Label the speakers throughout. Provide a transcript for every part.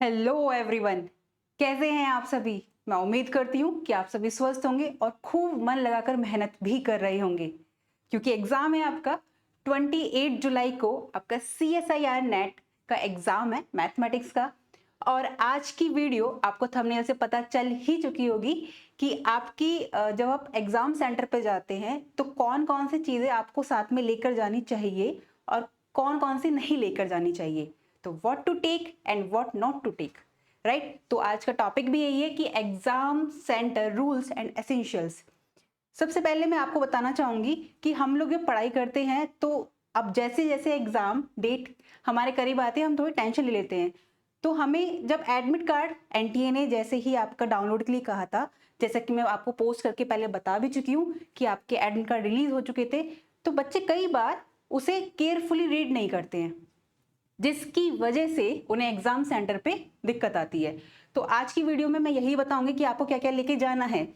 Speaker 1: Hello everyone. कैसे हैं आप सभी? मैं उम्मीद करती हूँ कि आप सभी स्वस्थ होंगे और खूब मन लगाकर मेहनत भी कर रहे होंगे, क्योंकि एग्जाम है आपका 28 जुलाई को। आपका CSIR नेट का एग्जाम है मैथमेटिक्स का। और आज की वीडियो आपको थंबनेल से पता चल ही चुकी होगी कि आपकी जब आप एग्जाम सेंटर पे जाते हैं तो कौन कौन सी चीज़ें आपको साथ में लेकर जानी चाहिए और कौन कौन सी नहीं लेकर जानी चाहिए। तो what to take and what not to take, right. तो आज का टॉपिक भी यही है कि exam centre rules and essentials. सबसे पहले मैं आपको बताना चाहूंगी कि हम लोग जब पढ़ाई करते हैं तो अब जैसे जैसे एग्जाम डेट हमारे करीब आते हैं हम थोड़ी टेंशन ले लेते हैं। तो हमें जब एडमिट कार्ड एनटीए ने जैसे ही आपका डाउनलोड के लिए कहा था, जैसा कि मैं आपको पोस्ट करके पहले बता भी चुकी हूँ कि आपके एडमिट कार्ड रिलीज हो चुके थे, तो बच्चे कई बार उसे केयरफुली रीड नहीं करते हैं, जिसकी वजह से उन्हें एग्जाम सेंटर पे दिक्कत आती है। तो आज की वीडियो में मैं यही बताऊंगी कि आपको क्या क्या लेके जाना है।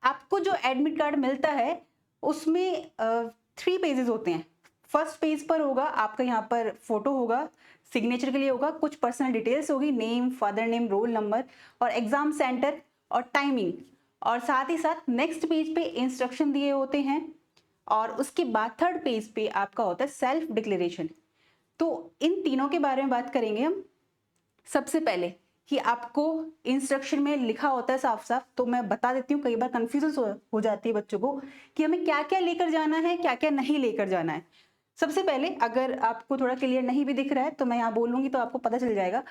Speaker 1: आपको जो एडमिट कार्ड मिलता है उसमें 3 पेजेस होते हैं। फर्स्ट पेज पर होगा आपका, यहाँ पर फोटो होगा, सिग्नेचर के लिए होगा, कुछ पर्सनल डिटेल्स होगी, name, father name, roll number और एग्जाम सेंटर और टाइमिंग। और साथ ही साथ नेक्स्ट पेज पे इंस्ट्रक्शन दिए होते हैं। और उसके बाद थर्ड पेज पे आपका होता है सेल्फ डिक्लेरेशन। तो इन तीनों के बारे में बात करेंगे हम। सबसे पहले कि आपको इंस्ट्रक्शन में लिखा होता है साफ साफ, तो मैं बता देती हूँ, कई बार कंफ्यूजन हो जाती है बच्चों को कि हमें क्या क्या लेकर जाना है, क्या क्या नहीं लेकर जाना है। सबसे पहले अगर आपको थोड़ा क्लियर नहीं भी दिख रहा है तो मैं यहाँ बोलूंगी तो आपको पता चल जाएगा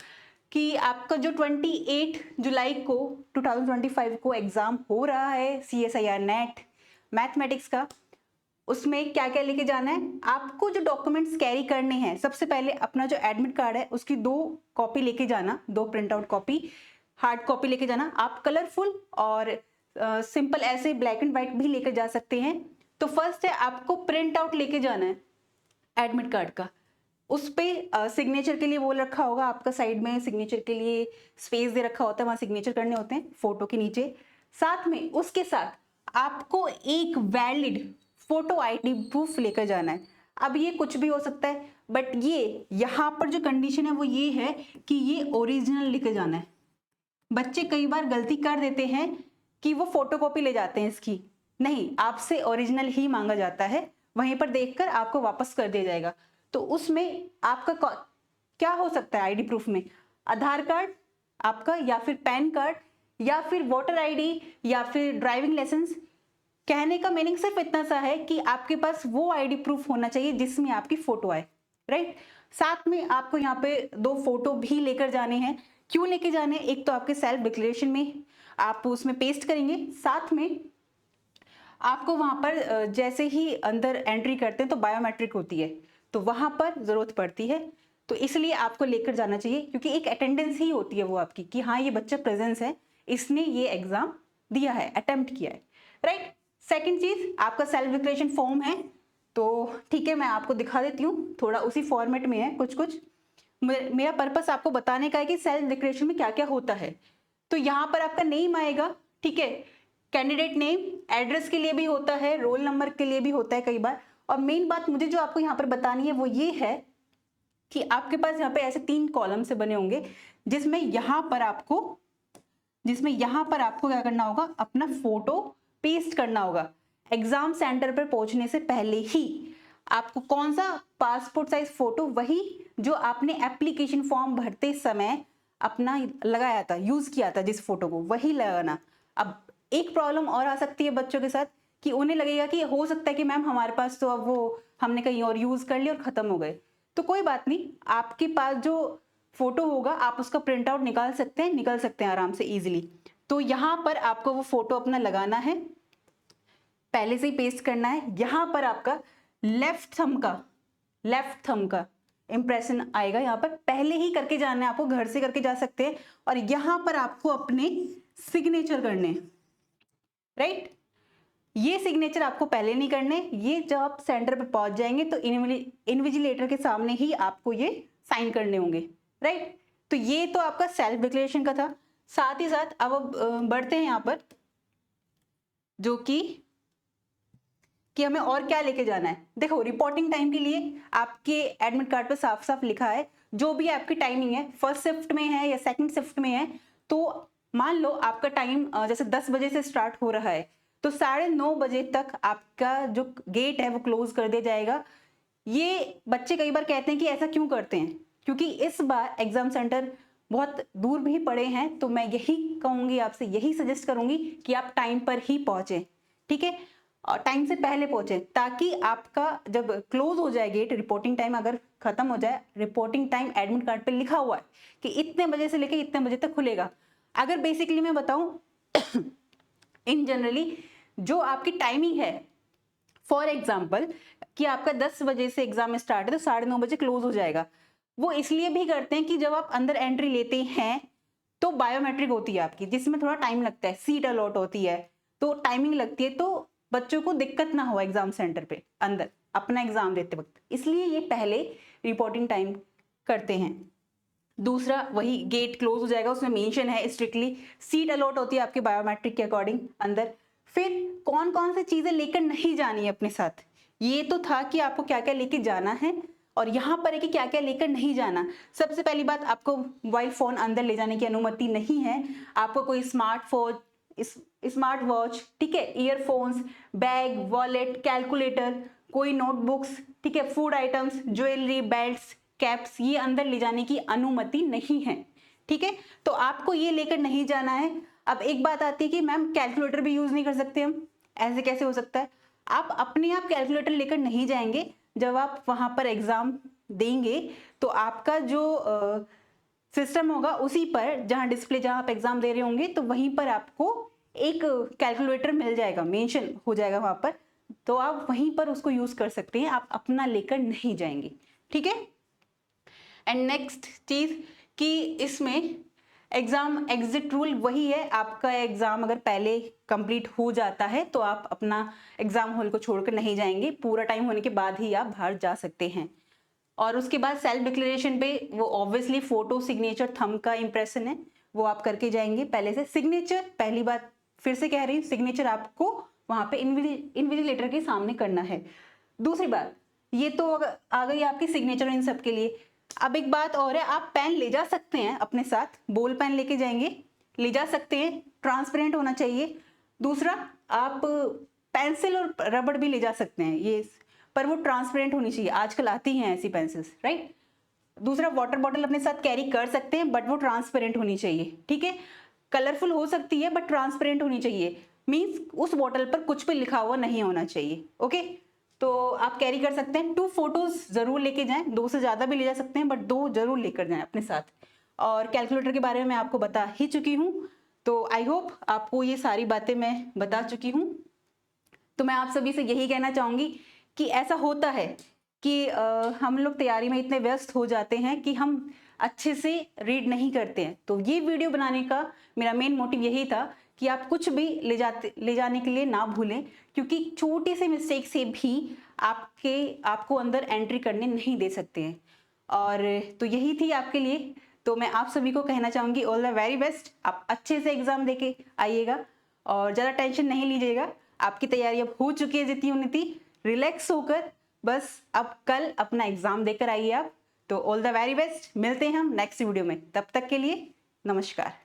Speaker 1: कि आपका जो 28 जुलाई को 2025 को एग्जाम हो रहा है CSIR नेट मैथमेटिक्स का, उसमें क्या क्या लेके जाना है। आपको जो डॉक्यूमेंट्स कैरी करने हैं, सबसे पहले अपना जो एडमिट कार्ड है उसकी 2 कॉपी लेके जाना, 2 print out copy, hard copy लेके जाना। आप कलरफुल और सिंपल ऐसे ब्लैक एंड व्हाइट भी लेकर जा सकते हैं। तो फर्स्ट है आपको प्रिंट आउट लेके जाना है एडमिट कार्ड का। उस पे सिग्नेचर के लिए वो रखा होगा आपका, साइड में सिग्नेचर के लिए स्पेस दे रखा होता है, वहां सिग्नेचर करने होते हैं फोटो के नीचे। साथ में उसके साथ आपको एक वैलिड फोटो आईडी प्रूफ लेकर जाना है। अब ये कुछ भी हो सकता है, बट ये यहाँ पर जो कंडीशन है वो ये है कि ये ओरिजिनल लेकर जाना है। बच्चे कई बार गलती कर देते हैं कि वो फोटोकॉपी ले जाते हैं इसकी, नहीं, आपसे ओरिजिनल ही मांगा जाता है, वहीं पर देखकर आपको वापस कर दिया जाएगा। तो उसमें आपका क्या हो सकता है आईडी प्रूफ में? आधार कार्ड आपका, या फिर पैन कार्ड, या फिर वोटर आईडी, या फिर ड्राइविंग लाइसेंस। कहने का मीनिंग सिर्फ इतना सा है कि आपके पास वो आईडी प्रूफ होना चाहिए जिसमें आपकी फोटो आए, राइट। साथ में आपको यहाँ पे 2 फोटो भी लेकर जाने हैं। क्यों लेके जाने हैं? एक तो आपके सेल्फ डिक्लेरेशन में आप उसमें पेस्ट करेंगे, साथ में आपको वहां पर जैसे ही अंदर एंट्री करते हैं तो बायोमेट्रिक होती है, तो वहां पर जरूरत पड़ती है। तो इसलिए आपको लेकर जाना चाहिए, क्योंकि एक अटेंडेंस ही होती है वो आपकी कि हाँ ये बच्चा प्रेजेंस है, इसने ये एग्जाम दिया है, अटेम्प्ट किया है, राइट। सेकेंड चीज आपका सेल्फ डिक्लेरेशन फॉर्म है। तो ठीक है, मैं आपको दिखा देती हूँ, थोड़ा उसी फॉर्मेट में है कुछ कुछ। मेरा पर्पस आपको बताने का है कि सेल्फ डिक्लेरेशन में क्या क्या होता है। तो यहाँ पर आपका नेम आएगा, ठीक है, कैंडिडेट नेम, एड्रेस के लिए भी होता है, रोल नंबर के लिए भी होता है कई बार। और मेन बात मुझे जो आपको यहाँ पर बतानी है वो ये है कि आपके पास यहाँ पे ऐसे 3 कॉलम से बने होंगे, जिसमें यहाँ पर आपको क्या करना होगा, अपना फोटो पेस्ट करना होगा। एग्जाम सेंटर पर पहुंचने से पहले ही आपको कौन सा पासपोर्ट साइज फोटो, वही जो आपने एप्लीकेशन फॉर्म भरते समय अपना लगाया था, यूज किया था जिस फोटो को, वही लगाना। अब एक प्रॉब्लम और आ सकती है बच्चों के साथ कि उन्हें लगेगा कि हो सकता है कि मैम हमारे पास तो अब वो हमने कहीं और यूज कर लिया और खत्म हो गए। तो कोई बात नहीं, आपके पास जो फोटो होगा आप उसका प्रिंट आउट निकाल सकते हैं आराम से इजीली। तो यहाँ पर आपको वो फोटो अपना लगाना है, पहले से ही पेस्ट करना है। यहाँ पर आपका लेफ्ट थंब का इंप्रेशन आएगा, यहाँ पर पहले ही करके जाना है आपको, घर से करके जा सकते हैं। और यहाँ पर आपको अपने सिग्नेचर करने हैं, राइट। ये सिग्नेचर आपको पहले नहीं करने, ये जब आप सेंटर पे पहुंच जाएंगे तो इन्विजिलेटर के सामने ही आपको ये साइन करने होंगे, राइट। तो ये तो आपका सेल्फ डिक्लेरेशन का था। साथ ही साथ अब बढ़ते हैं यहाँ पर, जो कि हमें और क्या लेके जाना है। देखो, रिपोर्टिंग टाइम के लिए आपके एडमिट कार्ड पर साफ साफ लिखा है जो भी आपकी टाइमिंग है, फर्स्ट शिफ्ट में है या सेकंड शिफ्ट में है, तो मान लो आपका टाइम जैसे 10 बजे से स्टार्ट हो रहा है, तो 9:30 बजे तक आपका जो गेट है वो क्लोज कर दिया जाएगा। ये बच्चे कई बार कहते हैं कि ऐसा क्यों करते हैं, क्योंकि इस बार एग्जाम सेंटर बहुत दूर भी पड़े हैं, तो मैं यही कहूंगी आपसे, यही सजेस्ट करूंगी कि आप टाइम पर ही पहुंचे, ठीक है, और टाइम से पहले पहुंचे, ताकि आपका जब क्लोज हो जाए गेट, रिपोर्टिंग टाइम अगर खत्म हो जाए, रिपोर्टिंग टाइम एडमिट कार्ड पे लिखा हुआ है कि इतने बजे से लेकर इतने बजे तक खुलेगा। अगर बेसिकली मैं बताऊं इन जनरली जो आपकी टाइमिंग है, फॉर एग्जाम्पल कि आपका 10 बजे से एग्जाम स्टार्ट है तो 9:30 बजे क्लोज हो जाएगा, वो इसलिए भी करते हैं कि जब आप अंदर एंट्री लेते हैं तो बायोमेट्रिक होती है आपकी, जिसमें थोड़ा टाइम लगता है, सीट अलॉट होती है, तो टाइमिंग लगती है, तो बच्चों को दिक्कत ना हो एग्जाम सेंटर पे अंदर अपना एग्जाम देते वक्त, इसलिए ये पहले रिपोर्टिंग टाइम करते हैं। दूसरा वही गेट क्लोज हो जाएगा, उसमें मेंशन है स्ट्रिक्टली, सीट अलॉट होती है आपके बायोमेट्रिक के अकॉर्डिंग अंदर। फिर कौन कौन सी चीजें लेकर नहीं जानी है अपने साथ, ये तो था कि आपको क्या क्या लेके जाना है, और यहाँ पर है कि क्या क्या लेकर नहीं जाना। सबसे पहली बात, आपको मोबाइल फोन अंदर ले जाने की अनुमति नहीं है, आपको कोई स्मार्टफोन, स्मार्ट वॉच, ठीक है, ईयरफोन्स, बैग, वॉलेट, कैलकुलेटर, कोई नोटबुक्स, ठीक है, food items, jewellery, belts, caps, ये अंदर ले जाने की अनुमति नहीं है, ठीक है, तो आपको ये लेकर नहीं जाना है। अब एक बात आती है कि मैम कैलकुलेटर भी यूज नहीं कर सकते हम, ऐसे कैसे हो सकता है? आप अपने आप कैलकुलेटर लेकर नहीं जाएंगे, जब आप वहां पर एग्जाम देंगे तो आपका जो सिस्टम होगा उसी पर, जहां डिस्प्ले, जहां आप एग्जाम दे रहे होंगे, तो वहीं पर आपको एक कैलकुलेटर मिल जाएगा, मेंशन हो जाएगा वहां पर, तो आप वहीं पर उसको यूज कर सकते हैं, आप अपना लेकर नहीं जाएंगे, ठीक है। एंड नेक्स्ट चीज कि इसमें एग्जाम एग्जिट रूल वही है, आपका एग्जाम अगर पहले कंप्लीट हो जाता है तो आप अपना एग्जाम हॉल को छोड़कर नहीं जाएंगे, पूरा टाइम होने के बाद ही आप बाहर जा सकते हैं। और उसके बाद सेल्फ डिक्लेरेशन पे वो ऑब्वियसली फोटो, सिग्नेचर, थंब का इंप्रेशन है, वो आप करके जाएंगे पहले से। सिग्नेचर, पहली बात फिर से कह रही हूँ, सिग्नेचर आपको वहां पे इन्विजिलेटर के सामने करना है। दूसरी बात, ये तो आ गई आपकी सिग्नेचर इन सब के लिए। अब एक बात और है, आप पेन ले जा सकते हैं अपने साथ, बोल पेन लेके जाएंगे, ले जा सकते हैं, ट्रांसपेरेंट होना चाहिए। दूसरा, आप पेंसिल और रबड़ भी ले जा सकते हैं, ये पर वो ट्रांसपेरेंट होनी चाहिए, आजकल आती हैं ऐसी पेंसिल्स, राइट। दूसरा, वाटर बॉटल अपने साथ कैरी कर सकते हैं, बट वो ट्रांसपेरेंट होनी चाहिए, ठीक है, कलरफुल हो सकती है बट ट्रांसपेरेंट होनी चाहिए, मीन्स उस बॉटल पर कुछ भी लिखा हुआ नहीं होना चाहिए, ओके। तो आप कैरी कर सकते हैं। 2 फोटोज जरूर लेके जाएं, 2 से ज्यादा भी ले जा सकते हैं, बट 2 जरूर लेकर जाएं अपने साथ। और कैलकुलेटर के बारे में मैं आपको बता ही चुकी हूँ, तो आई होप आपको ये सारी बातें मैं बता चुकी हूँ। तो मैं आप सभी से यही कहना चाहूंगी कि ऐसा होता है कि हम लोग तैयारी में इतने व्यस्त हो जाते हैं कि हम अच्छे से रीड नहीं करते हैं। तो ये वीडियो बनाने का मेरा मेन मोटिव यही था कि आप कुछ भी ले जाने के लिए ना भूलें, क्योंकि छोटी सी मिस्टेक से भी आपको अंदर एंट्री करने नहीं दे सकते हैं। और तो यही थी आपके लिए। तो मैं आप सभी को कहना चाहूंगी ऑल द वेरी बेस्ट, आप अच्छे से एग्जाम देके आइएगा और ज़्यादा टेंशन नहीं लीजिएगा, आपकी तैयारी अब हो चुकी है जितनी होनी थी, रिलैक्स होकर बस अब कल अपना एग्जाम देकर आइए आप। तो ऑल द वेरी बेस्ट, मिलते हैं हम नेक्स्ट वीडियो में, तब तक के लिए नमस्कार।